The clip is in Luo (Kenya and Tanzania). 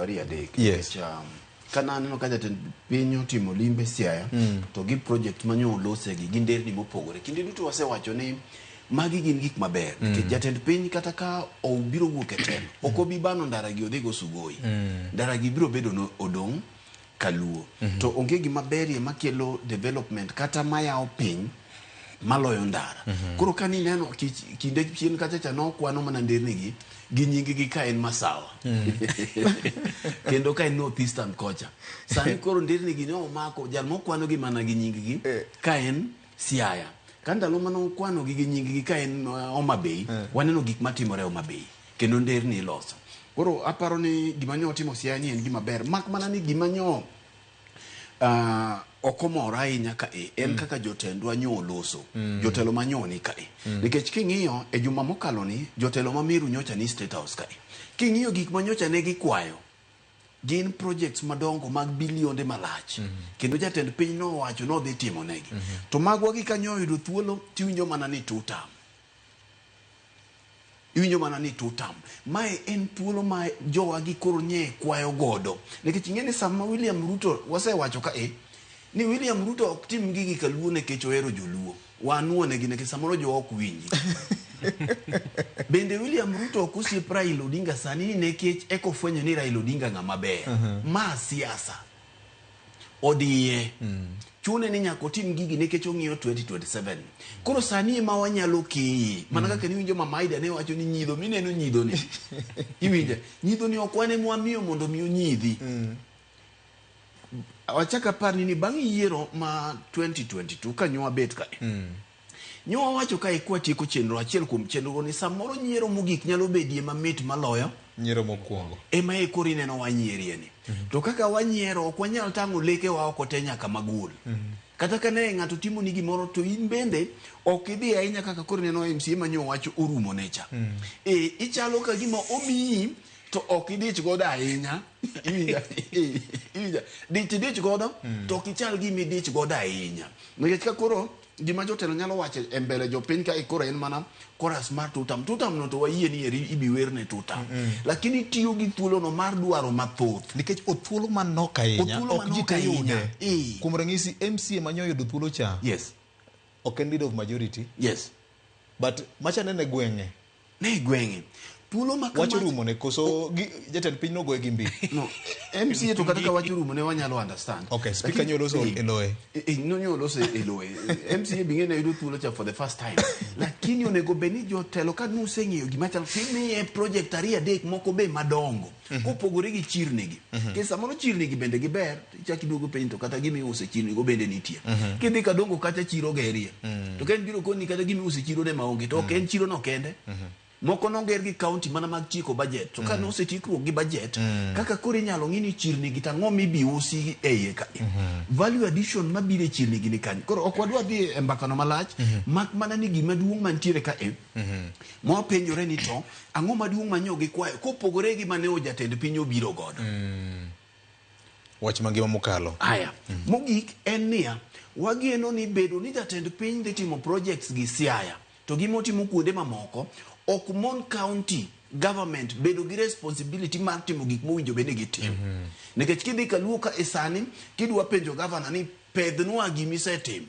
ari adek. Yes. Kana aneno ka jatend piny otimo limbe Siaya to gi project manyo lose gi nderni mopogore. Kinde duto wasewacho ni magi gin gik maber nikech jatend piny kata ka obiro wuok e telo ok obi bano ndara gi odhigo Sugoi. Ndara gi biro bedo no odong' Kaluo. To onge gima berie makelo development kata mayawo piny maloyo ndara. Koro ka nineno kinde chien kacha cha nokwano mana nderni gi nying-gi ka en Masawa. Kendo ka en North Eastern kocha. Sani koro nderni gi ne omako jal mokwano gi mana gi nying-gi ka en Siaya. Ka ndalo mano kwano gi nying-gi ka en Homa Bay, waneno gik matimore Homa Bay kendo nderni iloso. Koro aparo ni gima nyo timo Siaya ni en gima ber. Mak mana ni gima nyo okomora ahinya ka en kaka jotendwa nyo oloso. Jotelo manyoni ka nikech king'iyo e juma mokalo ni jotelo mamiru nyocha ni State House ka king'iyo gik manyocha ne gikwayo gin projects madongo mag bilionde malach kendo jatend piny no wacho no dhi timo negi to magwa gi kanyo yudo thuolo tiwinjo mana ni tutam. Iwinjo mana ni tutam. Mae en thuolo ma jowa gi koro nye kwayo godo. Nikech ing'eni sama William Ruto wasewacho ka ni William Ruto ok tim gigi Kaluo nikech ohero joluo. Wanuone gi nikech samoro jo ok winji. Bende William Ruto ok osiep Raila Odinga sani ni nikech ekofwenyo ni Raila Odinga ng'ama ber. Ma siasa. Odiye. Chune ni nyako tim gigi nikech ong'iyo 2027. Koro sani ma wanyalo keye. Mana kaka ni winjo Mamaida ne wacho ni nyidho mineno nyidho ni. Iwinja. Nyidho ni okwane mwamiyo mondo miyo nyidhi. Wachaka parni ni bang' yiero ma 2022 ka nyowa bet ka nyowa wacho ka ikwa tieko chenro achiel kuom chenro ni samoro nyiero mogik nyalo bedie mamit maloyo nyiero mokwongo ema koro ineno wanyierie ni to kaka wanyiero ok wanyal tang'o leke wa oko te nyaka magul kata ka ne ng'ato timo ni gimoro to in bende ok idhi ahinya kaka koro ineno MCA manyo wacho orumo necha ichalo ka gima omiyi to ok idich godo ahinya. Iwinja dich godo to ok ichal gimi dich godo ahinya nikech ka koro gima jotelo nyalo wacho e mbele jopiny ka ikoro en mana chorus mar tutam no to wayie ni ibi werne tutam lakini tiyo gi thuolo no mar dwaro mathoth nikech othuolo manok ahinya ok ji te yude kuom ranyisi MCA manyo yudo thuolo cha yes ok en leader of majority yes but macha ne gweng'e thuolo ma wacho rumo ne koso jatend piny no goe gi mbi no MCA to kata ka wacho rumo ne wanyalo understand okay speaker nyoloso eloe no nyoloso eloe MCA bingene yudo thuolo cha for the first time lakini onego beni jotelo ka nuseng'iyo gima chal timiye project ari adek moko be madongo kopogore gi chirnigi ke samoro chirnigi bende giber ichaki duogo piny to kata gimi use chirnigo bende nitie kidhi kadongo kata chiro gerie to ken biro koni kata gimi use chiro ne maonge to ok en chiro no kende moko noger gi county mana mag chiko budget to ka nosetikruok gi budget kaka koro inyalo ng'ini chirni gi tang'o mibi usi e iye ka value addition mabire chirni gi ni kanyo koro ok wadwa dhi e mbakano malach mak mana ni gima duong' mantiere ka mo penjore ni to ang'o maduong' manyo gi kwayo kopogore gi mane jatend piny obiro godo wach mangima mokalo aya mogik en niya wageno ni bedo ni jatend piny dhi timo projects gi Siaya to gimotimo kuonde mamoko ok mon county government bedo gi responsibility mar timo gik mowinjo bende gitimo nikech kidhi Kaluo ka esani kidwa penjo governor ni pedhnwa gimisetimo